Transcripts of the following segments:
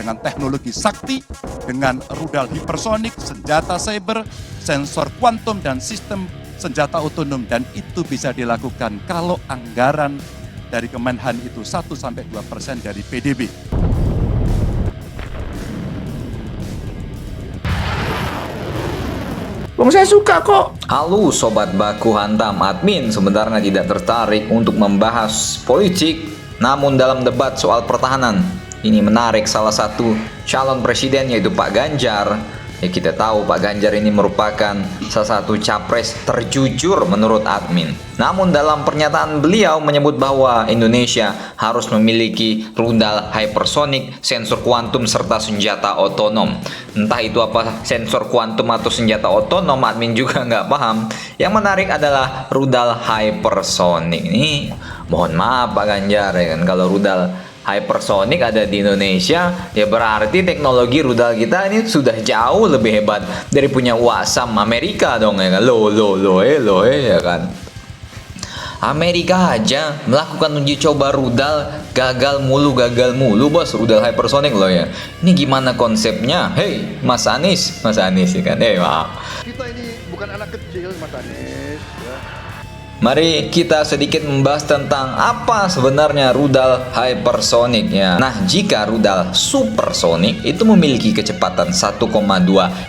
dengan teknologi sakti, dengan rudal hipersonik, senjata cyber, sensor kuantum, dan sistem senjata otonom. Dan itu bisa dilakukan kalau anggaran dari Kemenhan itu 1-2% dari PDB. Saya suka kok. Halo Sobat Baku Hantam, admin sebenarnya tidak tertarik untuk membahas politik, namun dalam debat soal pertahanan ini menarik salah satu calon presiden yaitu Pak Ganjar. Ya kita tahu Pak Ganjar ini merupakan salah satu capres terjujur menurut admin. Namun dalam pernyataan beliau menyebut bahwa Indonesia harus memiliki rudal hypersonic, sensor kuantum, serta senjata otonom. Entah itu apa sensor kuantum atau senjata otonom, admin juga nggak paham. Yang menarik adalah rudal hypersonic. Ini mohon maaf Pak Ganjar ya kan, kalau rudal hypersonic ada di Indonesia, ya berarti teknologi rudal kita ini sudah jauh lebih hebat dari punya Wasam Amerika dong ya kan. Loh ya kan. Amerika aja melakukan uji coba rudal gagal mulu bos, rudal hypersonic loh ya. Ini gimana konsepnya? Hei Mas Anies ya kan. Maaf. Kita ini bukan anak kecil Mas Anies ya. Mari kita sedikit membahas tentang apa sebenarnya rudal hypersonic ya. Nah, jika rudal supersonik itu memiliki kecepatan 1,2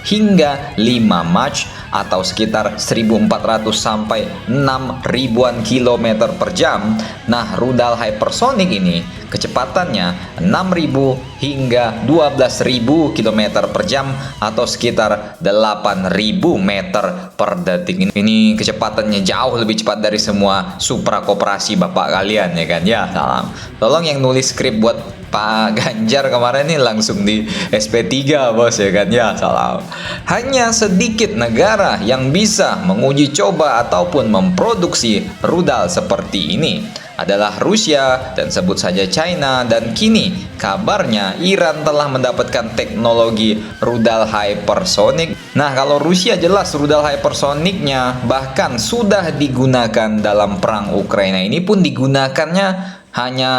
hingga 5 Mach atau sekitar 1400 sampai 6000-an kilometer per jam. Nah, rudal hypersonic ini kecepatannya 6000 hingga 12000 kilometer per jam atau sekitar 8000 meter per detik. Ini kecepatannya jauh lebih cepat dari semua supra koperasi bapak kalian ya kan. Ya, salam. Tolong yang nulis skrip buat Pak Ganjar kemarin ini langsung di SP3 bos ya kan. Ya, salam. Hanya sedikit negara yang bisa menguji coba ataupun memproduksi rudal seperti ini adalah Rusia dan sebut saja China, dan kini kabarnya Iran telah mendapatkan teknologi rudal hypersonic. Nah, kalau Rusia jelas rudal hypersonicnya bahkan sudah digunakan dalam perang Ukraina. Ini pun digunakannya hanya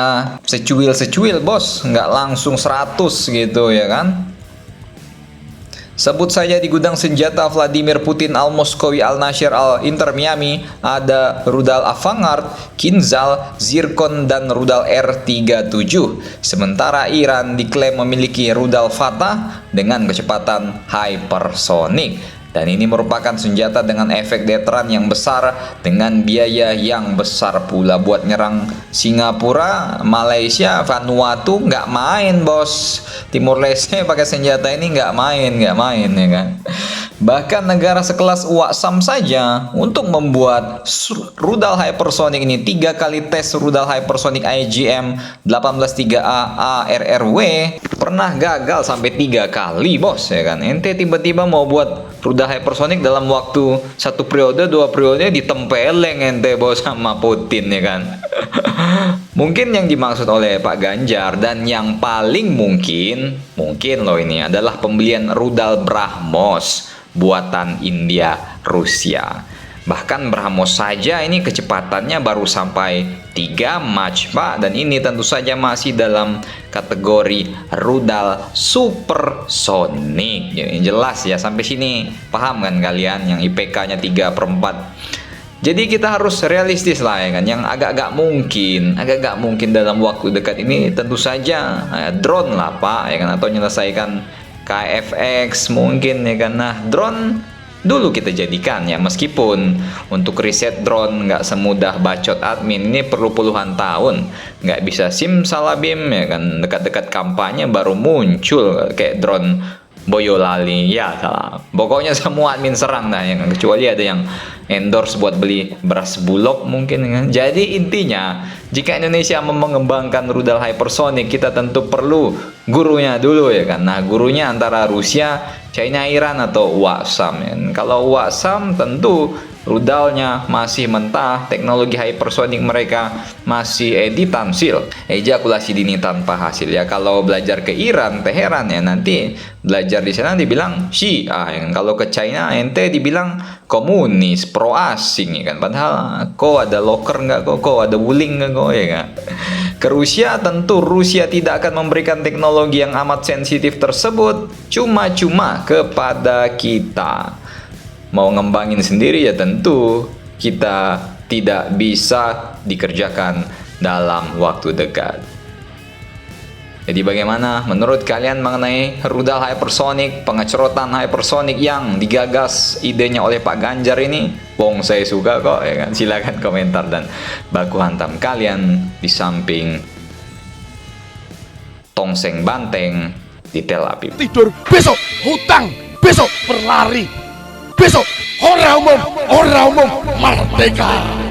secuil bos, nggak langsung 100 gitu ya kan. Sebut saja di gudang senjata Vladimir Putin Al-Moskowi Al-Nasir Al-Inter Miami ada rudal Avangard, Kinzhal, Zircon, dan rudal R-37. Sementara Iran diklaim memiliki rudal Fatah dengan kecepatan hypersonic. Dan ini merupakan senjata dengan efek deteran yang besar dengan biaya yang besar pula. Buat nyerang Singapura, Malaysia, Vanuatu nggak main bos. Timur Leste pakai senjata ini nggak main ya kan. Bahkan negara sekelas Wasam saja untuk membuat rudal hypersonic ini 3 kali tes rudal hypersonic IGM 183A ARRW pernah gagal sampai 3 kali bos ya kan. Ente tiba-tiba mau buat rudal hypersonic dalam waktu 1 periode 2 periode ditempeleng ente bos sama Putin ya kan. Mungkin yang dimaksud oleh Pak Ganjar dan yang paling mungkin loh ini adalah pembelian rudal BrahMos buatan India Rusia. Bahkan BrahMos saja ini kecepatannya baru sampai 3 Mach Pak, dan ini tentu saja masih dalam kategori rudal supersonik. Jadi jelas ya, sampai sini paham kan kalian yang IPK-nya 3/4. Jadi kita harus realistis lah ya kan. Yang agak-agak mungkin dalam waktu dekat ini tentu saja drone lah Pak ya kan, atau menyelesaikan KFX mungkin ya kan. Nah, drone dulu kita jadikan ya, meskipun untuk riset drone nggak semudah bacot admin, ini perlu puluhan tahun, nggak bisa simsalabim ya kan, dekat-dekat kampanye baru muncul kayak drone Boyolali ya salah. Pokoknya semua admin serang dah ya kan, kecuali ada yang endorse buat beli beras Bulog mungkin kan. Jadi intinya jika Indonesia mau mengembangkan rudal hypersonic, kita tentu perlu gurunya dulu ya kan. Nah, gurunya antara Rusia, China, Iran atau Wasam ya. Kalau Wasam tentu rudalnya masih mentah, teknologi hypersonic mereka masih editan sil, ejakulasi dini tanpa hasil. Ya kalau belajar ke Iran, Teheran ya nanti belajar di sana dibilang Syiah, ya kan? Kalau ke China ente dibilang komunis, pro asing ya kan. Padahal kok ada loker nggak kok ada wuling nggak kok ya kan. Ke Rusia tentu Rusia tidak akan memberikan teknologi yang amat sensitif tersebut cuma-cuma kepada kita. Mau ngembangin sendiri ya tentu kita tidak bisa dikerjakan dalam waktu dekat. Jadi bagaimana menurut kalian mengenai rudal hypersonic, pengecerotan hypersonic yang digagas idenya oleh Pak Ganjar ini? Wong saya suka kok ya kan. Silakan komentar dan baku hantam kalian di samping tongseng banteng di Tel Aviv. Tidur besok, hutang besok, berlari besok, orang umum, merdeka.